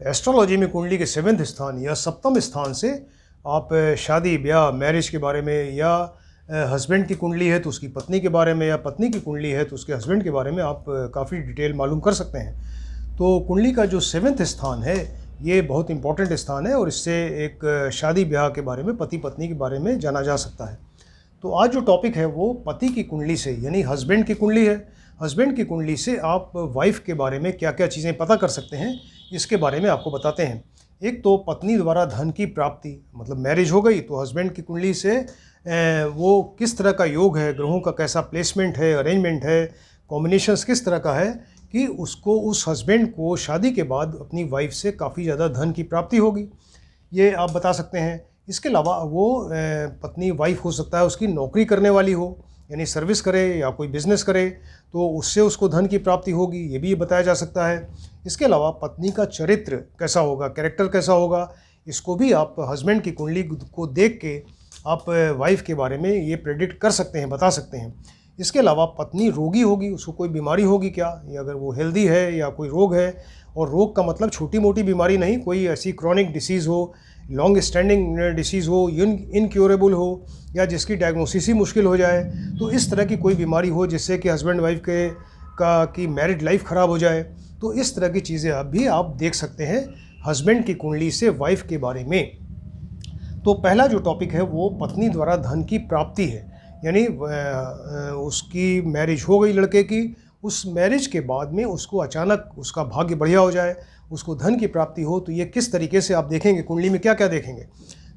Astrology में कुंडली के 7वें स्थान या सप्तम स्थान से आप शादी ब्याह मैरिज के बारे में, या हस्बैंड की कुंडली है तो उसकी पत्नी के बारे में, या पत्नी की कुंडली है तो उसके हस्बैंड के बारे में आप काफ़ी डिटेल मालूम कर सकते हैं। तो कुंडली का जो 7वें स्थान है ये बहुत इंपॉर्टेंट स्थान है और इससे एक शादी ब्याह के बारे में, पति पत्नी के बारे में जाना जा सकता है। तो आज जो टॉपिक है वो पति की कुंडली से, यानी हस्बैंड की कुंडली है। हस्बैंड की कुंडली से आप वाइफ के बारे में क्या क्या चीज़ें पता कर सकते हैं, इसके बारे में आपको बताते हैं। एक तो पत्नी द्वारा धन की प्राप्ति, मतलब मैरिज हो गई तो हस्बैंड की कुंडली से वो किस तरह का योग है, ग्रहों का कैसा प्लेसमेंट है, अरेंजमेंट है, कॉम्बिनेशंस किस तरह का है कि उसको, उस हस्बैंड को शादी के बाद अपनी वाइफ से काफ़ी ज़्यादा धन की प्राप्ति होगी, ये आप बता सकते हैं। इसके अलावा वो पत्नी, वाइफ हो सकता है उसकी नौकरी करने वाली हो, यानी सर्विस करे या कोई बिज़नेस करे तो उससे उसको धन की प्राप्ति होगी, ये भी बताया जा सकता है। इसके अलावा पत्नी का चरित्र कैसा होगा, कैरेक्टर कैसा होगा, इसको भी आप हस्बैंड की कुंडली को देख के आप वाइफ के बारे में ये प्रेडिक्ट कर सकते हैं, बता सकते हैं। इसके अलावा पत्नी रोगी होगी, उसको कोई बीमारी होगी क्या, या अगर वो हेल्दी है या कोई रोग है, और रोग का मतलब छोटी मोटी बीमारी नहीं, कोई ऐसी क्रॉनिक डिसीज़ हो, लॉन्ग स्टैंडिंग डिसीज़ हो, इनक्योरेबल हो, या जिसकी डायग्नोसिस ही मुश्किल हो जाए, तो इस तरह की कोई बीमारी हो जिससे कि हस्बैंड वाइफ की मैरिड लाइफ ख़राब हो जाए, तो इस तरह की चीज़ें आप देख सकते हैं हस्बैंड की कुंडली से वाइफ के बारे में। तो पहला जो टॉपिक है वो पत्नी द्वारा धन की प्राप्ति है, यानी उसकी मैरिज हो गई लड़के की, उस मैरिज के बाद में उसको अचानक उसका भाग्य बढ़िया हो जाए, उसको धन की प्राप्ति हो, तो ये किस तरीके से आप देखेंगे, कुंडली में क्या क्या देखेंगे।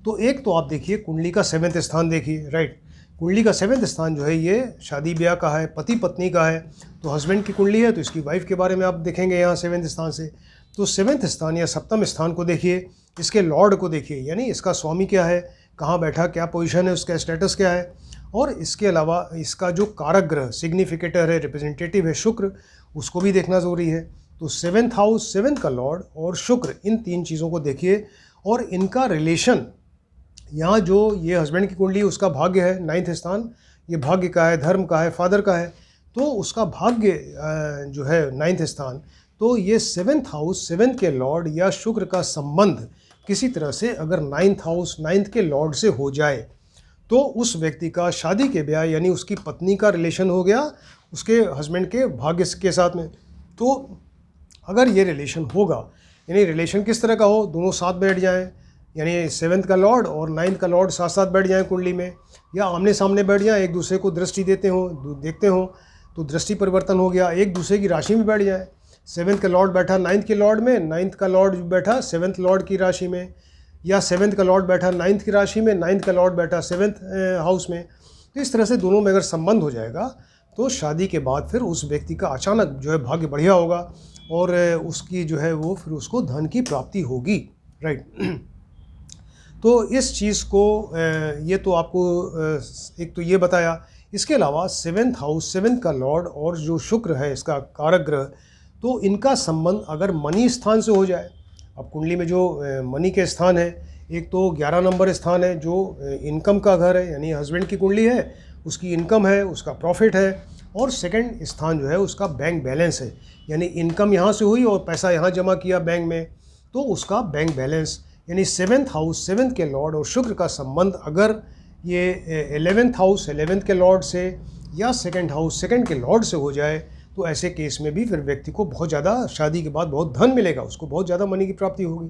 तो एक तो आप देखिए कुंडली का 7वें स्थान देखिए, राइट। कुंडली का 7वें स्थान जो है ये शादी ब्याह का है, पति पत्नी का है। तो हस्बैंड की कुंडली है तो इसकी वाइफ के बारे में आप देखेंगे यहाँ 7वें स्थान से। तो 7वें स्थान या सप्तम स्थान को देखिए, इसके लॉर्ड को देखिए, यानी इसका स्वामी क्या है, कहाँ बैठा, क्या पोजीशन है, उसका स्टेटस क्या है। और इसके अलावा इसका जो कारक ग्रह, सिग्निफिकेटर है, रिप्रेजेंटेटिव है शुक्र, उसको भी देखना ज़रूरी है। तो 7th हाउस, 7 का लॉर्ड और शुक्र, इन 3 चीज़ों को देखिए और इनका रिलेशन। यहाँ जो ये हस्बैंड की कुंडली, उसका भाग्य है 9th स्थान, ये भाग्य का है, धर्म का है, फादर का है, तो उसका भाग्य जो है 9th स्थान, तो ये 7th हाउस, 7 के लॉर्ड या शुक्र का संबंध किसी तरह से अगर 9th हाउस, 9th के लॉर्ड से हो जाए तो उस व्यक्ति का शादी के ब्याह, यानी उसकी पत्नी का रिलेशन हो गया उसके हस्बैंड के भाग्य के साथ में। तो अगर ये रिलेशन होगा, यानी रिलेशन किस तरह का हो, दोनों साथ बैठ जाएं, यानी 7th का लॉर्ड और 9th का लॉर्ड साथ साथ बैठ जाएं कुंडली में, या आमने सामने बैठ जाएं, एक दूसरे को दृष्टि देखते हो तो दृष्टि परिवर्तन हो गया, एक दूसरे की राशि में बैठ जाए। 7th का लॉर्ड बैठा 9th के लॉर्ड में, 9th का लॉर्ड बैठा 7th लॉर्ड की राशि में, या 7th का लॉर्ड बैठा 9th की राशि में, 9th का लॉर्ड बैठा 7th हाउस में। तो इस तरह से दोनों में अगर संबंध हो जाएगा तो शादी के बाद फिर उस व्यक्ति का अचानक जो है भाग्य बढ़िया होगा और उसकी जो है वो फिर उसको धन की प्राप्ति होगी, राइट। तो इस चीज़ को ये तो आपको एक तो ये बताया। इसके अलावा 7th हाउस, 7 का लॉर्ड और जो शुक्र है इसका कारक ग्रह, तो इनका संबंध अगर मनी स्थान से हो जाए, अब कुंडली में जो मनी के स्थान है, एक तो 11 नंबर स्थान है जो इनकम का घर है, यानी हस्बैंड की कुंडली है, उसकी इनकम है, उसका प्रॉफिट है, और सेकंड स्थान जो है उसका बैंक बैलेंस है, यानी इनकम यहाँ से हुई और पैसा यहाँ जमा किया बैंक में, तो उसका बैंक बैलेंस, यानी 7th हाउस, 7 के लॉर्ड और शुक्र का संबंध अगर ये 11th हाउस, 11th के लॉर्ड से, या 2nd हाउस, 2nd के लॉर्ड से हो जाए, तो ऐसे केस में भी फिर व्यक्ति को बहुत ज़्यादा शादी के बाद बहुत धन मिलेगा, उसको बहुत ज़्यादा मनी की प्राप्ति होगी।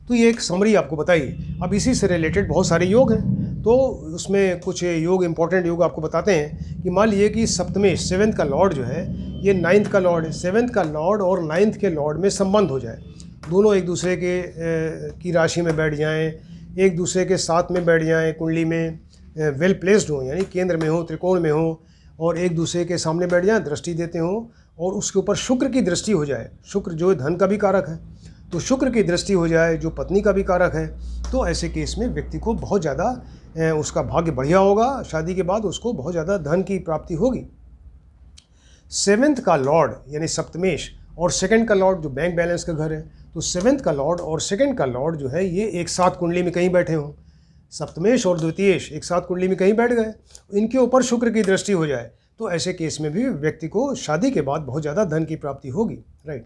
तो ये एक समरी आपको बताई। अब इसी से रिलेटेड बहुत सारे योग हैं, तो उसमें कुछ योग, इंपॉर्टेंट योग आपको बताते हैं कि मान लीजिए कि सप्तमेश, 7th का लॉर्ड जो है ये 9th का लॉर्ड है, 7th का लॉर्ड और 9th के लॉर्ड में संबंध हो जाए, दोनों एक दूसरे की राशि में बैठ जाएँ, एक दूसरे के साथ में बैठ जाएँ, कुंडली में वेल प्लेस्ड हो, यानी केंद्र में हो, त्रिकोण में हो, और एक दूसरे के सामने बैठ जाएं, दृष्टि देते हों, और उसके ऊपर शुक्र की दृष्टि हो जाए, शुक्र जो धन का भी कारक है, तो शुक्र की दृष्टि हो जाए जो पत्नी का भी कारक है, तो ऐसे केस में व्यक्ति को बहुत ज़्यादा उसका भाग्य बढ़िया होगा, शादी के बाद उसको बहुत ज़्यादा धन की प्राप्ति होगी। 7th का लॉर्ड यानी सप्तमेश और 2nd का लॉर्ड जो बैंक बैलेंस का घर है, तो 7th का लॉर्ड और 2nd का लॉर्ड जो है ये एक साथ कुंडली में कहीं बैठे हों, सप्तमेश और द्वितीयेश एक साथ कुंडली में कहीं बैठ गए, इनके ऊपर शुक्र की दृष्टि हो जाए, तो ऐसे केस में भी व्यक्ति को शादी के बाद बहुत ज़्यादा धन की प्राप्ति होगी, राइट।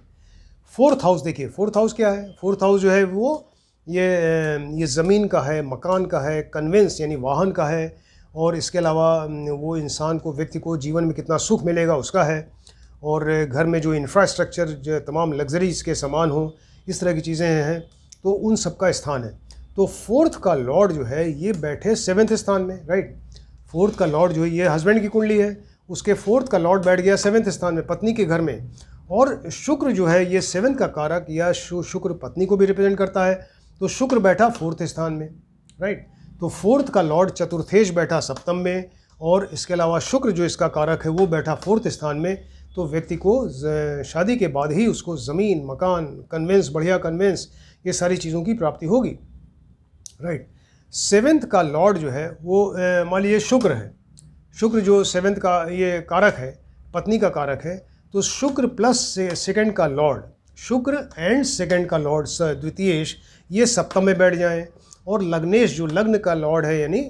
फोर्थ हाउस देखिए, फोर्थ हाउस क्या है? फोर्थ हाउस जो है वो ये ज़मीन का है, मकान का है, कन्वेंस यानी वाहन का है, और इसके अलावा वो इंसान को, व्यक्ति को जीवन में कितना सुख मिलेगा उसका है, और घर में जो इंफ्रास्ट्रक्चर, जो तमाम लग्जरीज़ के सामान हों, इस तरह की चीज़ें हैं, तो उन सब का स्थान है। तो फोर्थ का लॉर्ड जो है ये बैठे सेवन्थ स्थान में, राइट। फोर्थ का लॉर्ड जो है ये हस्बैंड की कुंडली है, उसके फोर्थ का लॉर्ड बैठ गया सेवन्थ स्थान में, पत्नी के घर में। और शुक्र जो है ये सेवन्थ का कारक, या शुक्र पत्नी को भी रिप्रेजेंट करता है, तो शुक्र बैठा फोर्थ स्थान में, राइट। तो फोर्थ का लॉर्ड चतुर्थेश बैठा सप्तम में, और इसके अलावा शुक्र जो इसका कारक है वो बैठा फोर्थ स्थान में। तो व्यक्ति को शादी के बाद ही उसको ज़मीन, मकान, कन्वेंस, बढ़िया कन्वेंस, ये सारी चीज़ों की प्राप्ति होगी, राइट। सेवन्थ का लॉर्ड जो है वो मान लीजिए शुक्र है, शुक्र जो सेवन्थ का ये कारक है, पत्नी का कारक है, तो शुक्र प्लस सेकंड का लॉर्ड, शुक्र एंड सेकंड का लॉर्ड द्वितीयेश, ये सप्तम में बैठ जाएं। और लग्नेश जो लग्न का लॉर्ड है, यानी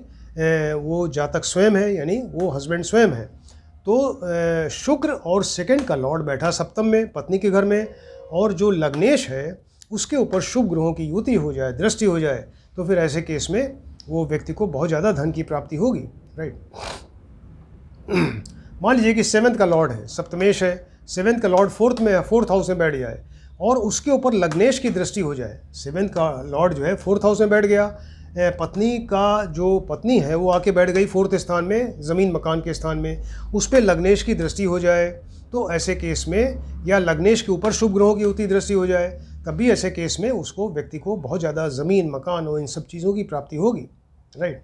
वो जातक स्वयं है, यानी वो हस्बैंड स्वयं है। तो शुक्र और सेकंड का लॉर्ड बैठा सप्तम में, पत्नी के घर में, और जो लग्नेश है उसके ऊपर शुभ ग्रहों की युति हो जाए, दृष्टि हो जाए, तो फिर ऐसे केस में वो व्यक्ति को बहुत ज़्यादा धन की प्राप्ति होगी, राइट। मान लीजिए कि सेवन्थ का लॉर्ड है, सप्तमेश है, सेवन्थ का लॉर्ड फोर्थ हाउस में बैठ जाए, और उसके ऊपर लग्नेश की दृष्टि हो जाए। सेवन्थ का लॉर्ड जो है फोर्थ हाउस में बैठ गया, पत्नी का जो पत्नी है वो आके बैठ गई फोर्थ स्थान में, ज़मीन मकान के स्थान में, उस पर लग्नेश की दृष्टि हो जाए, तो ऐसे केस में, या लग्नेश के ऊपर शुभ ग्रहों की होती दृष्टि हो जाए, तब भी ऐसे केस में उसको, व्यक्ति को बहुत ज़्यादा ज़मीन, मकान और इन सब चीज़ों की प्राप्ति होगी, राइट।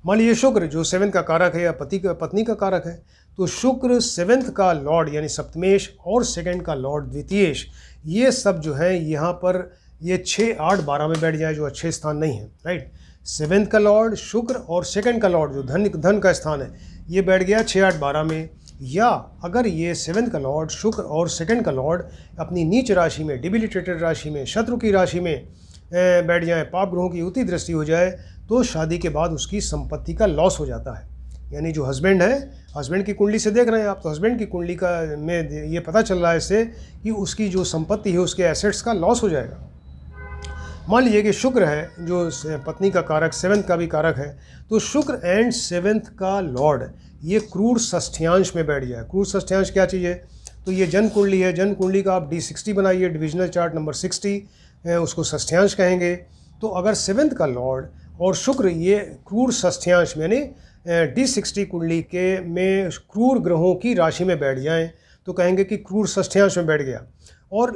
मान लीजिए शुक्र जो सेवन्थ का कारक है या पत्नी का कारक है, तो शुक्र सेवन्थ का लॉर्ड यानी सप्तमेश और सेकंड का लॉर्ड द्वितीयेश, ये सब जो है यहाँ पर ये 6, 8, 12 में बैठ जाए, जो अच्छे स्थान नहीं है, राइट। सेवन्थ का लॉर्ड शुक्र और सेकंड का लॉर्ड जो धन का स्थान है, ये बैठ गया 6, 8, 12 में। या अगर ये सेवन्थ का लॉर्ड शुक्र और सेकंड का लॉर्ड अपनी नीच राशि में, डिबिलिटेटेड राशि में, शत्रु की राशि में बैठ जाए, पाप ग्रहों की युति दृष्टि हो जाए, तो शादी के बाद उसकी संपत्ति का लॉस हो जाता है। यानी जो हस्बैंड है, हस्बैंड की कुंडली से देख रहे हैं आप, तो हस्बैंड की कुंडली का में ये पता चल रहा है इससे कि उसकी जो संपत्ति है, उसके एसेट्स का लॉस हो जाएगा। मान लीजिए कि शुक्र है जो पत्नी का कारक, सेवन्थ का भी कारक है, तो शुक्र एंड सेवन्थ का लॉर्ड ये क्रूर षष्ठ्यांश में बैठ जाए। क्रूर षष्ठ्यांश क्या चीज़ है? तो ये जन्म कुंडली है, जन्म कुंडली का आप D60 बनाइए, डिविजनल चार्ट नंबर 60, उसको षष्ठ्यांश कहेंगे। तो अगर सेवन्थ का लॉर्ड और शुक्र ये क्रूर षष्ठ्यांश में, यानी D60 कुंडली के में क्रूर ग्रहों की राशि में बैठ जाएं, तो कहेंगे कि क्रूर षष्ठ्यांश में बैठ गया। और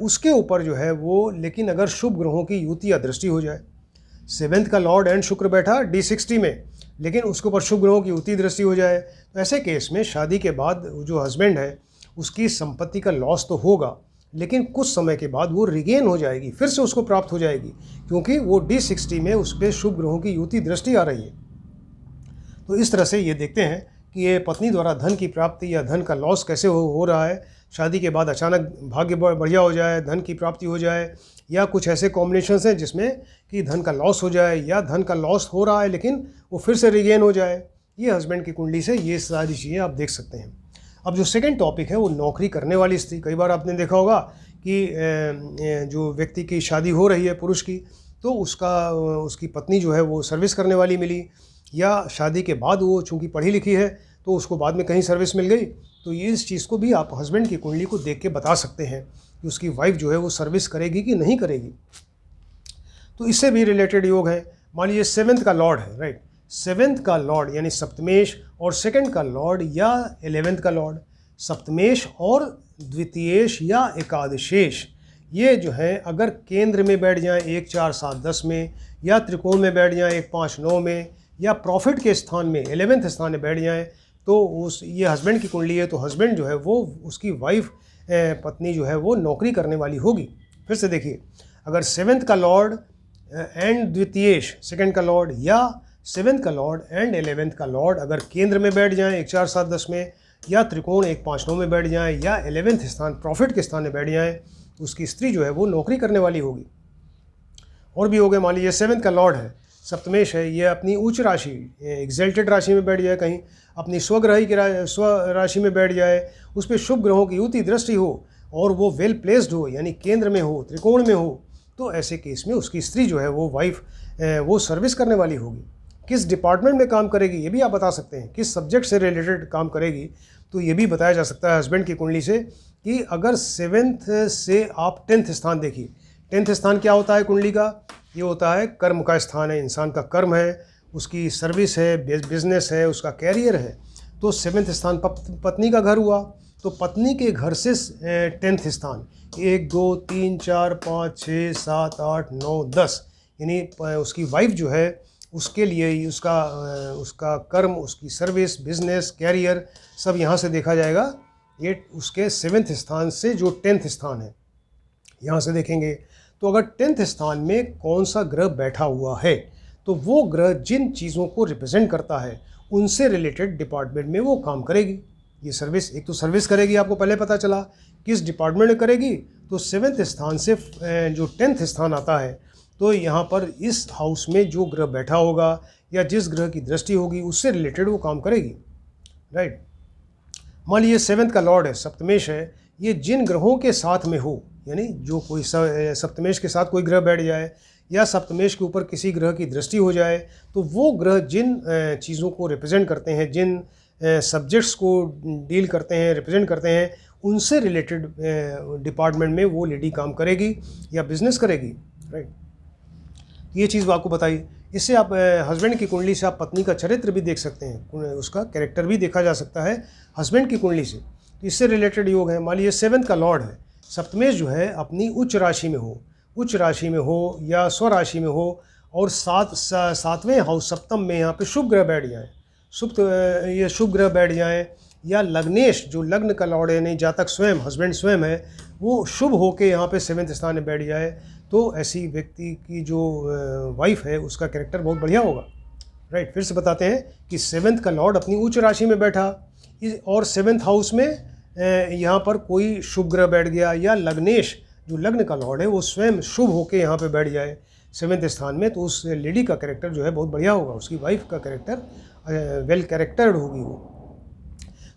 उसके ऊपर जो है वो, लेकिन अगर शुभ ग्रहों की युति या दृष्टि हो जाए, सेवन्थ का लॉर्ड एंड शुक्र बैठा D60 में, लेकिन उसके ऊपर शुभ ग्रहों की युति दृष्टि हो जाए, तो ऐसे केस में शादी के बाद जो हस्बैंड है उसकी संपत्ति का लॉस तो होगा, लेकिन कुछ समय के बाद वो रिगेन हो जाएगी, फिर से उसको प्राप्त हो जाएगी, क्योंकि वो D60 में उस पर शुभ ग्रहों की युति दृष्टि आ रही है। तो इस तरह से ये देखते हैं कि ये पत्नी द्वारा धन की प्राप्ति या धन का लॉस कैसे हो रहा है। शादी के बाद अचानक भाग्य बढ़िया हो जाए, धन की प्राप्ति हो जाए, या कुछ ऐसे कॉम्बिनेशंस हैं जिसमें कि धन का लॉस हो जाए, या धन का लॉस हो रहा है लेकिन वो फिर से रिगेन हो जाए। ये हस्बैंड की कुंडली से ये सारी चीज़ें आप देख सकते हैं। अब जो सेकंड टॉपिक है वो नौकरी करने वाली स्त्री। कई बार आपने देखा होगा कि जो व्यक्ति की शादी हो रही है पुरुष की, तो उसकी पत्नी जो है वो सर्विस करने वाली मिली, या शादी के बाद वो चूँकि पढ़ी लिखी है तो उसको बाद में कहीं सर्विस मिल गई। तो ये इस चीज़ को भी आप हस्बैंड की कुंडली को देख के बता सकते हैं कि उसकी वाइफ जो है वो सर्विस करेगी कि नहीं करेगी। तो इससे भी रिलेटेड योग है। मान लीजिए सेवन्थ का लॉर्ड है, राइट, सेवन्थ का लॉर्ड यानी सप्तमेश और सेकंड का लॉर्ड या 11th का लॉर्ड, सप्तमेश और द्वितीयेश या एकादशेश, ये जो है अगर केंद्र में बैठ जाएं 1, 4, 7, 10 में, या त्रिकोण में बैठ जाएं 1, 5, 9 में, या प्रॉफिट के स्थान में 11th स्थान में बैठ जाएं, तो ये हस्बैंड की कुंडली है, तो हस्बैंड जो है वो, उसकी वाइफ पत्नी जो है वो नौकरी करने वाली होगी। फिर से देखिए, अगर सेवन्थ का लॉर्ड एंड द्वितीयेश सेकंड का लॉर्ड, या सेवन्थ का लॉर्ड एंड 11th का लॉर्ड अगर केंद्र में बैठ जाएं 1, 4, 7, 10 में, या त्रिकोण 1, 5, 9 में बैठ जाएं, या 11th स्थान प्रॉफिट के स्थान में बैठ जाएं, तो उसकी स्त्री जो है वो नौकरी करने वाली होगी। और भी हो गए, मान लीजिए सेवन्थ का लॉर्ड है, सप्तमेश है, ये अपनी उच्च राशि एग्जल्टेड राशि में बैठ जाए, कहीं अपनी स्वग्रही की स्व राशि में बैठ जाए, उस पर शुभ ग्रहों की युति दृष्टि हो, और वो वेल प्लेस्ड हो, यानी केंद्र में हो, त्रिकोण में हो, तो ऐसे केस में उसकी स्त्री जो है वो वाइफ वो सर्विस करने वाली होगी। किस डिपार्टमेंट में काम करेगी ये भी आप बता सकते हैं, किस सब्जेक्ट से रिलेटेड काम करेगी तो ये भी बताया जा सकता है हस्बैंड की कुंडली से। कि अगर 7th से आप 10th स्थान देखिए, 10th स्थान क्या होता है कुंडली का? ये होता है कर्म का स्थान है, इंसान का कर्म है, उसकी सर्विस है, बिजनेस है, उसका कैरियर है। तो 7th स्थान पत्नी का घर हुआ, तो पत्नी के घर से 10th स्थान 1 2 3 4 5 6 7 8 9 10, यानी उसकी वाइफ जो है उसके लिए उसका कर्म, उसकी सर्विस, बिजनेस, कैरियर सब यहाँ से देखा जाएगा। ये उसके 7th स्थान से जो 10th स्थान है यहाँ से देखेंगे। तो अगर 10th स्थान में कौन सा ग्रह बैठा हुआ है तो वो ग्रह जिन चीज़ों को रिप्रेजेंट करता है उनसे रिलेटेड डिपार्टमेंट में वो काम करेगी। ये सर्विस, एक तो सर्विस करेगी, आपको पहले पता चला किस डिपार्टमेंट में करेगी, तो 7th स्थान से जो 10th स्थान आता है तो यहाँ पर इस हाउस में जो ग्रह बैठा होगा या जिस ग्रह की दृष्टि होगी उससे रिलेटेड वो काम करेगी, राइट। मान लीजिए 7th का लॉर्ड है, सप्तमेश है, ये जिन ग्रहों के साथ में हो, यानी जो कोई सप्तमेश के साथ कोई ग्रह बैठ जाए या सप्तमेश के ऊपर किसी ग्रह की दृष्टि हो जाए, तो वो ग्रह जिन चीज़ों को रिप्रेजेंट करते हैं, जिन सब्जेक्ट्स को डील करते हैं, रिप्रेजेंट करते हैं, उनसे रिलेटेड डिपार्टमेंट में वो लेडी काम करेगी या बिजनेस करेगी, राइट। ये चीज़ आपको बताई। इससे आप हस्बैंड की कुंडली से आप पत्नी का चरित्र भी देख सकते हैं, उसका कैरेक्टर भी देखा जा सकता है हस्बैंड की कुंडली से। तो इससे रिलेटेड योग है। मान लीजिए 7th का लॉर्ड है, सप्तमेश जो है अपनी उच्च राशि में हो, उच्च राशि में हो या स्वराशि में हो, और 7वें हाउस सप्तम में यहाँ पे शुभ ग्रह बैठ जाए, ये शुभ ग्रह बैठ जाए, या लग्नेश जो लग्न का लॉर्ड है, नहीं जातक स्वयं, हस्बैंड स्वयं है, वो शुभ होके यहाँ पे 7th स्थान में बैठ जाए, तो ऐसी व्यक्ति की जो वाइफ है उसका कैरेक्टर बहुत बढ़िया होगा, राइट। फिर से बताते हैं कि 7th का लॉर्ड अपनी उच्च राशि में बैठा और 7th हाउस में यहाँ पर कोई शुभ ग्रह बैठ गया, या लग्नेश जो लग्न का लॉर्ड है वो स्वयं शुभ होके यहाँ पे बैठ जाए 7th स्थान में, तो उस लेडी का कैरेक्टर जो है बहुत बढ़िया होगा, उसकी वाइफ का कैरेक्टर वेल कैरेक्टर्ड होगी वो।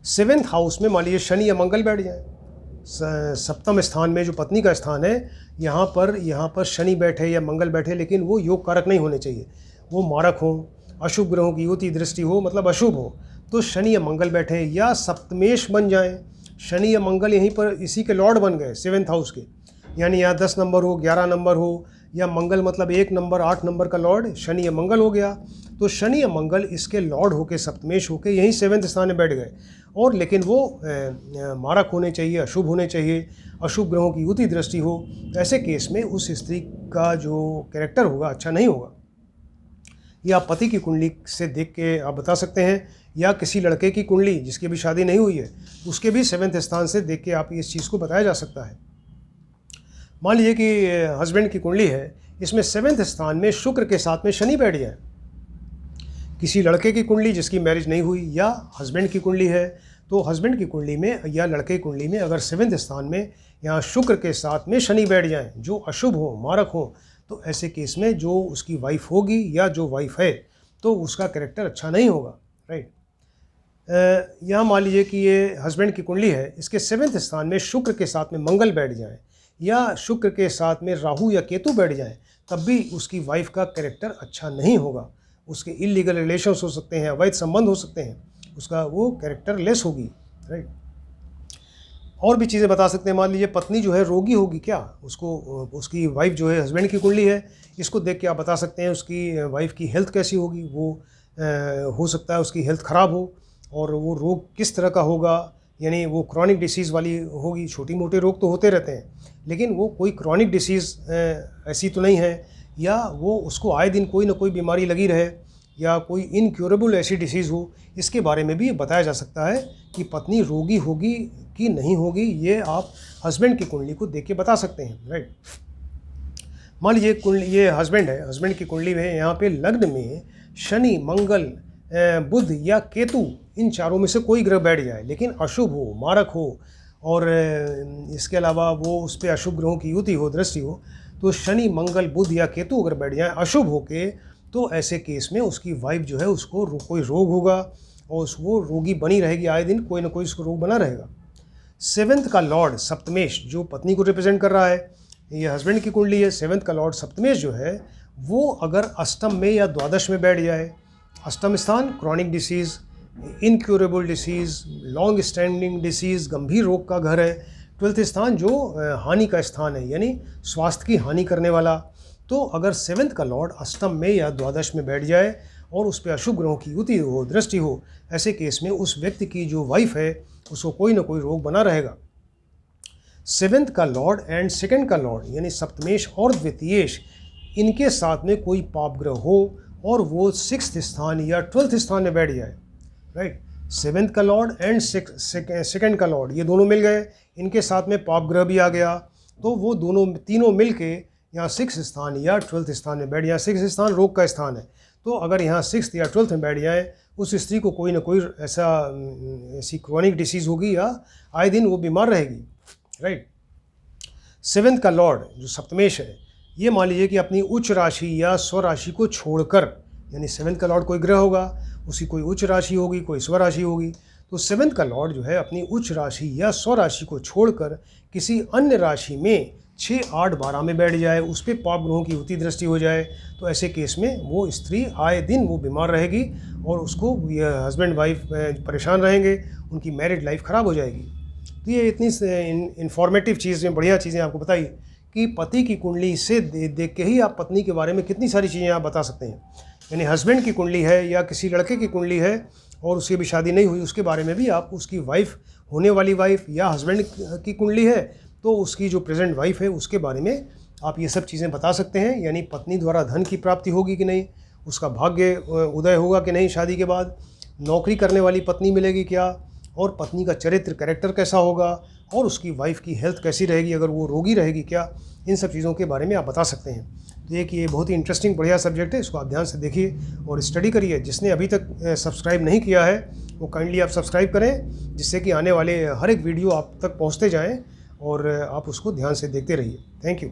7th हाउस में मान लीजिए शनि या मंगल बैठ जाए, सप्तम स्थान में जो पत्नी का स्थान है यहाँ पर शनि बैठे या मंगल बैठे, लेकिन वो योग कारक नहीं होने चाहिए, वो मारक हो, अशुभ ग्रहों की युति दृष्टि हो, मतलब अशुभ हो। तो शनि या मंगल बैठे या सप्तमेश बन जाए, शनि या मंगल यहीं पर इसी के लॉर्ड बन गए 7th हाउस के, यानी यहाँ 10 नंबर हो, 11 नंबर हो, या मंगल मतलब 1 नंबर 8 नंबर का लॉर्ड शनि या मंगल हो गया, तो शनि या मंगल इसके लॉर्ड होके सप्तमेश होके यहीं 7th स्थान में बैठ गए। और लेकिन वो मारक होने चाहिए, अशुभ होने चाहिए, अशुभ ग्रहों की युति दृष्टि हो, तो ऐसे केस में उस स्त्री का जो कैरेक्टर होगा अच्छा नहीं होगा। ये आप पति की कुंडली से देख के आप बता सकते हैं, या किसी लड़के की कुंडली जिसकी अभी शादी नहीं हुई है उसके भी 7th स्थान से देख के आप इस चीज़ को बताया जा सकता है। मान लीजिए कि हस्बैंड की कुंडली है, इसमें 7th स्थान में शुक्र के साथ में शनि बैठ जाए, किसी लड़के की कुंडली जिसकी मैरिज नहीं हुई या हस्बैंड की कुंडली है, तो हस्बैंड की कुंडली में या लड़के की कुंडली में अगर 7th स्थान में यहाँ शुक्र के साथ में शनि बैठ जाए जो अशुभ हो, मारक हो, तो ऐसे केस में जो उसकी वाइफ होगी या जो वाइफ है तो उसका कैरेक्टर अच्छा नहीं होगा, राइट। यहाँ मान लीजिए कि ये हस्बैंड की कुंडली है, इसके 7th स्थान में शुक्र के साथ में मंगल बैठ जाए या शुक्र के साथ में राहु या केतु बैठ जाए, तब भी उसकी वाइफ का कैरेक्टर अच्छा नहीं होगा, उसके इलीगल रिलेशंस हो सकते हैं, अवैध संबंध हो सकते हैं, उसका वो कैरेक्टर लेस होगी, राइट। और भी चीज़ें बता सकते हैं। मान लीजिए पत्नी जो है रोगी होगी क्या, उसकी वाइफ जो है हस्बैंड की कुंडली है, इसको देख के आप बता सकते हैं उसकी वाइफ की हेल्थ कैसी होगी। वो हो सकता है उसकी हेल्थ ख़राब हो और वो रोग किस तरह का होगा, यानी वो क्रॉनिक डिसीज़ वाली होगी। छोटी मोटे रोग तो होते रहते हैं, लेकिन वो कोई क्रॉनिक डिसीज़ ऐसी तो नहीं है, या वो उसको आए दिन कोई ना कोई बीमारी लगी रहे, या कोई इनक्योरेबल ऐसी डिसीज़ हो। इसके बारे में भी बताया जा सकता है कि पत्नी रोगी होगी कि नहीं होगी, ये आप हस्बैंड की कुंडली को देख के बता सकते हैं, राइट। मान लीजिए ये हस्बैंड है, हस्बैंड की कुंडली में यहाँ पे लग्न में शनि, मंगल, बुध या केतु, इन चारों में से कोई ग्रह बैठ जाए, लेकिन अशुभ हो, मारक हो, और इसके अलावा वो उस पर अशुभ ग्रहों की युति हो, दृष्टि हो, तो शनि, मंगल, बुध या केतु अगर बैठ जाए अशुभ होके, तो ऐसे केस में उसकी वाइफ जो है उसको कोई रोग होगा और वो रोगी बनी रहेगी, आए दिन कोई ना कोई उसको रोग बना रहेगा। सेवन्थ का लॉर्ड सप्तमेश जो पत्नी को रिप्रेजेंट कर रहा है, ये हस्बैंड की कुंडली है। सेवन्थ का लॉर्ड सप्तमेश जो है वो अगर अष्टम में या द्वादश में बैठ जाए, अष्टम स्थान chronic disease, incurable disease, long standing disease, गंभीर रोग का घर है। ट्वेल्थ स्थान जो हानि का स्थान है, यानी स्वास्थ्य की हानि करने वाला। तो अगर सेवन्थ का लॉर्ड अष्टम में या द्वादश में बैठ जाए और उस पर अशुभ ग्रहों की युति हो, दृष्टि हो, ऐसे केस में उस व्यक्ति की जो वाइफ है उसको कोई ना कोई रोग बना रहेगा। सेवन्थ का लॉर्ड एंड सेकंड का लॉर्ड यानी सप्तमेश और द्वितीयेश, इनके साथ में कोई पाप ग्रह हो और वो सिक्स्थ स्थान या ट्वेल्थ स्थान में बैठ जाए, राइट। सेवन्थ का लॉर्ड एंड सेकंड का लॉर्ड ये दोनों मिल गए, इनके साथ में पाप ग्रह भी आ गया, तो वो दोनों तीनों मिल के यहाँ सिक्स स्थान या ट्वेल्थ स्थान में बैठ जाए। सिक्स स्थान रोग का स्थान है, तो अगर यहाँ सिक्स या ट्वेल्थ में बैठ जाए उस स्त्री को कोई ना कोई ऐसी क्रॉनिक डिसीज़ होगी या आए दिन वो बीमार रहेगी, राइट। सेवन्थ का लॉर्ड जो सप्तमेश है, ये मान लीजिए कि अपनी उच्च राशि या स्वराशि को छोड़कर, यानी सेवन्थ का लॉर्ड कोई ग्रह होगा, उसकी कोई उच्च राशि होगी, कोई स्वराशि होगी, तो सेवन्थ का लॉर्ड जो है अपनी उच्च राशि या स्वराशि को छोड़कर किसी अन्य राशि में 6, 8, 12 में बैठ जाए, उस पर पाप ग्रहों की युति दृष्टि हो जाए, तो ऐसे केस में वो स्त्री आए दिन वो बीमार रहेगी और उसको हस्बैंड वाइफ परेशान रहेंगे, उनकी मैरिड लाइफ ख़राब हो जाएगी। तो ये इतनी इंफॉर्मेटिव चीज़ें, बढ़िया चीज़ें आपको बताई कि पति की कुंडली से देख के ही आप पत्नी के बारे में कितनी सारी चीज़ें आप बता सकते हैं। यानी हस्बैंड की कुंडली है या किसी लड़के की कुंडली है और उसकी भी शादी नहीं हुई, उसके बारे में भी आप उसकी वाइफ, होने वाली वाइफ या हस्बैंड की कुंडली है तो उसकी जो प्रेजेंट वाइफ है उसके बारे में आप ये सब चीज़ें बता सकते हैं। यानी पत्नी द्वारा धन की प्राप्ति होगी कि नहीं, उसका भाग्य उदय होगा कि नहीं शादी के बाद, नौकरी करने वाली पत्नी मिलेगी क्या, और पत्नी का चरित्र, कैरेक्टर कैसा होगा, और उसकी वाइफ की हेल्थ कैसी रहेगी, अगर वो रोगी रहेगी क्या, इन सब चीज़ों के बारे में आप बता सकते हैं। तो ये बहुत ही इंटरेस्टिंग बढ़िया सब्जेक्ट है, इसको आप ध्यान से देखिए और स्टडी करिए। जिसने अभी तक सब्सक्राइब नहीं किया है वो काइंडली आप सब्सक्राइब करें, जिससे कि आने वाले हर एक वीडियो आप तक पहुँचते जाएँ और आप उसको ध्यान से देखते रहिए। Thank you.